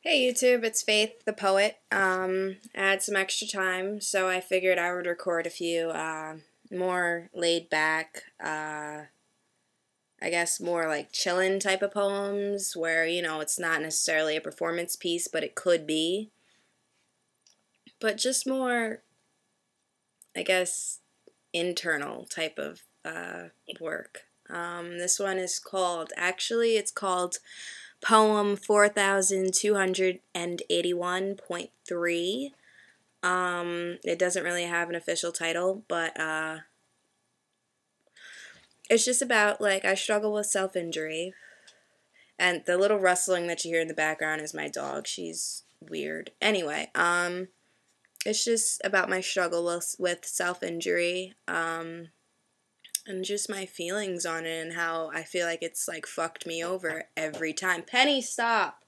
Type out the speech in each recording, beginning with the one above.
Hey YouTube, it's Faith the Poet. I had some extra time, so I figured I would record a few more laid back, I guess more like chillin' type of poems where, it's not necessarily a performance piece, but it could be. But just more, I guess, internal type of work. This one is it's called Poem 4281.3. It doesn't really have an official title, but it's just about, like, I struggle with self-injury, and the little rustling that you hear in the background is my dog. She's weird. Anyway, it's just about my struggle with self-injury, and just my feelings on it and how I feel like it's, like, fucked me over every time. Penny, stop!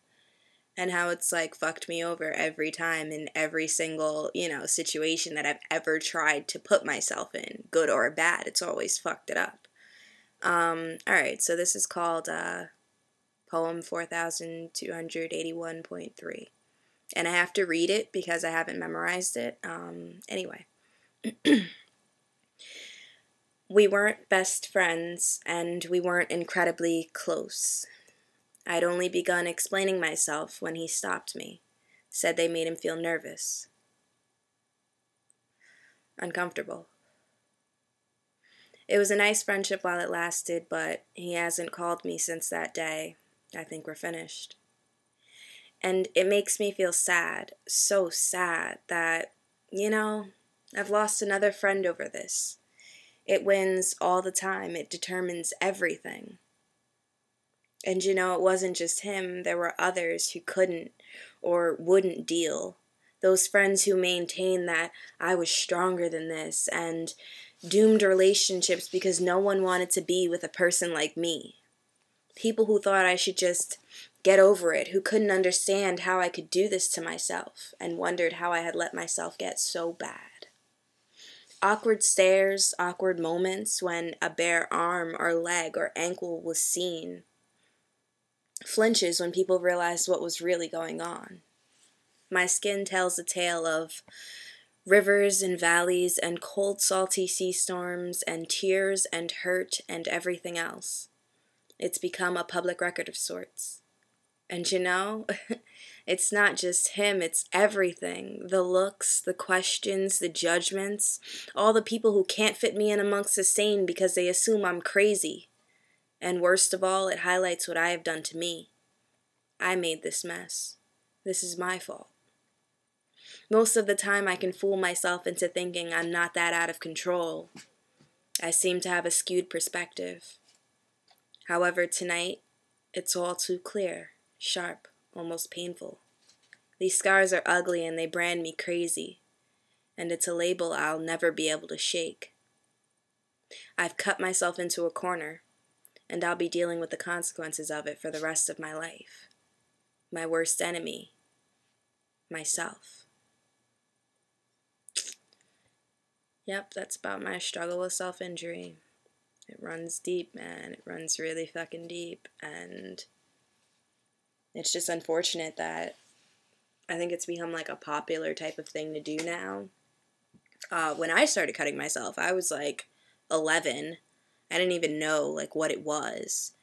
And how it's, like, fucked me over every time in every single, situation that I've ever tried to put myself in, good or bad. It's always fucked it up. Alright, so this is called, Poem 4281.3. And I have to read it because I haven't memorized it. Anyway. We weren't best friends, and we weren't incredibly close. I'd only begun explaining myself when he stopped me, said they made him feel nervous, uncomfortable. It was a nice friendship while it lasted, but he hasn't called me since that day. I think we're finished. And it makes me feel sad, so sad, that, I've lost another friend over this. It wins all the time. It determines everything. And it wasn't just him. There were others who couldn't or wouldn't deal. Those friends who maintained that I was stronger than this and doomed relationships because no one wanted to be with a person like me. People who thought I should just get over it, who couldn't understand how I could do this to myself and wondered how I had let myself get so bad. Awkward stares, awkward moments when a bare arm or leg or ankle was seen. Flinches when people realized what was really going on. My skin tells a tale of rivers and valleys and cold, salty sea storms and tears and hurt and everything else. It's become a public record of sorts. And it's not just him, it's everything. The looks, the questions, the judgments, all the people who can't fit me in amongst the sane because they assume I'm crazy. And worst of all, it highlights what I have done to me. I made this mess. This is my fault. Most of the time I can fool myself into thinking I'm not that out of control. I seem to have a skewed perspective. However, tonight, it's all too clear, sharp, almost painful. These scars are ugly and they brand me crazy, and it's a label I'll never be able to shake. I've cut myself into a corner, and I'll be dealing with the consequences of it for the rest of my life. My worst enemy, myself. Yep, that's about my struggle with self-injury. It runs deep, man. It runs really fucking deep, and it's just unfortunate that I think it's become like a popular type of thing to do now. When I started cutting myself, I was like 11. I didn't even know like what it was.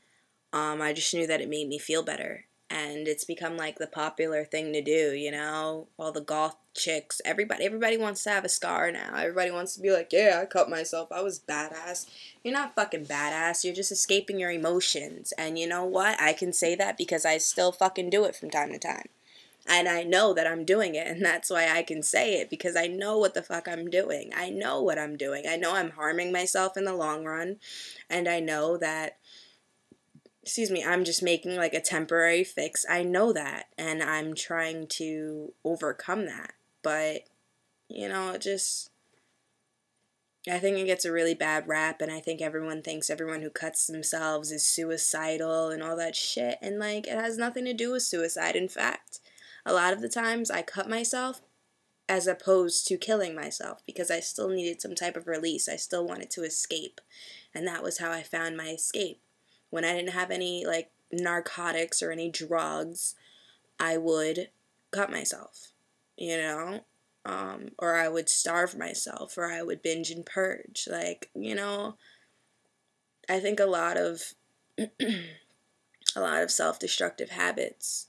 I just knew that it made me feel better. And it's become like the popular thing to do, all the goth chicks, everybody wants to have a scar now. Everybody wants to be like, yeah, I cut myself, I was badass. You're not fucking badass, you're just escaping your emotions. And you know what? I can say that because I still fucking do it from time to time. And I know that I'm doing it, and that's why I can say it, because I know what the fuck I'm doing. I know what I'm doing. I know I'm harming myself in the long run, and I know that I'm just making like a temporary fix. I know that, and I'm trying to overcome that. But, I think it gets a really bad rap, and I think everyone thinks everyone who cuts themselves is suicidal and all that shit, and like, it has nothing to do with suicide. In fact, a lot of the times I cut myself as opposed to killing myself because I still needed some type of release. I still wanted to escape, and that was how I found my escape. When I didn't have any like narcotics or any drugs, I would cut myself, you know? Or I would starve myself, or I would binge and purge. Like, I think a lot of self-destructive habits.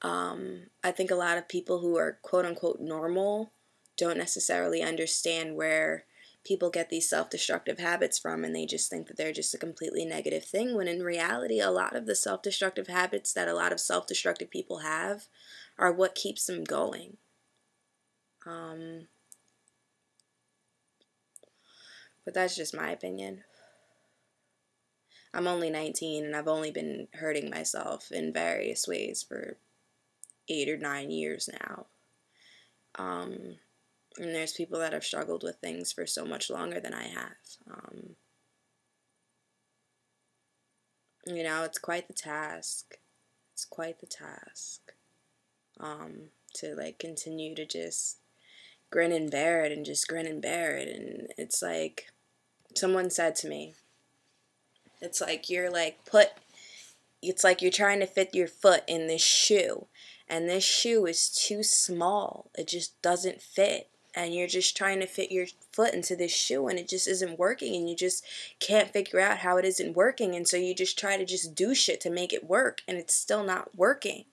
I think a lot of people who are quote unquote normal don't necessarily understand where people get these self-destructive habits from, and they just think that they're just a completely negative thing, when in reality a lot of the self-destructive habits that a lot of self-destructive people have are what keeps them going. But that's just my opinion. I'm only 19 and I've only been hurting myself in various ways for 8 or 9 years now. And there's people that have struggled with things for so much longer than I have. It's quite the task. It's quite the task. To like continue to just grin and bear it and just grin and bear it. And it's like, someone said to me, it's like you're trying to fit your foot in this shoe, and this shoe is too small. It just doesn't fit. And you're just trying to fit your foot into this shoe, and it just isn't working, and you just can't figure out how it isn't working, and so you just try to just do shit to make it work, and it's still not working.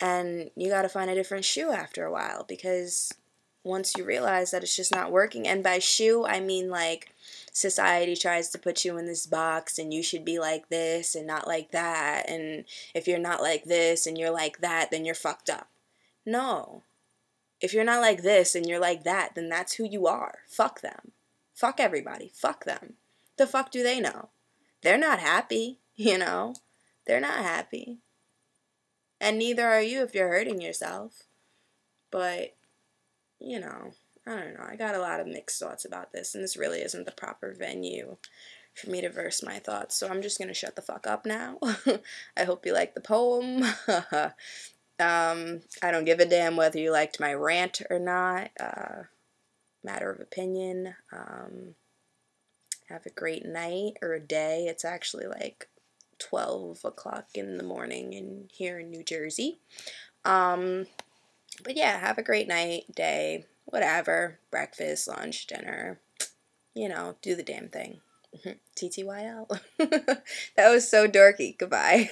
And you gotta find a different shoe after a while, because once you realize that it's just not working, and by shoe, I mean like society tries to put you in this box and you should be like this and not like that, and if you're not like this and you're like that, then you're fucked up. No. If you're not like this and you're like that, then that's who you are. Fuck them. Fuck everybody. Fuck them. The fuck do they know? They're not happy, They're not happy. And neither are you if you're hurting yourself. But, I don't know. I got a lot of mixed thoughts about this, and this really isn't the proper venue for me to verse my thoughts, so I'm just going to shut the fuck up now. I hope you like the poem. I don't give a damn whether you liked my rant or not. Matter of opinion. Have a great night or a day. It's actually like 12 o'clock in the morning here in New Jersey. But yeah, have a great night, day, whatever. Breakfast, lunch, dinner. Do the damn thing. TTYL. That was so dorky. Goodbye.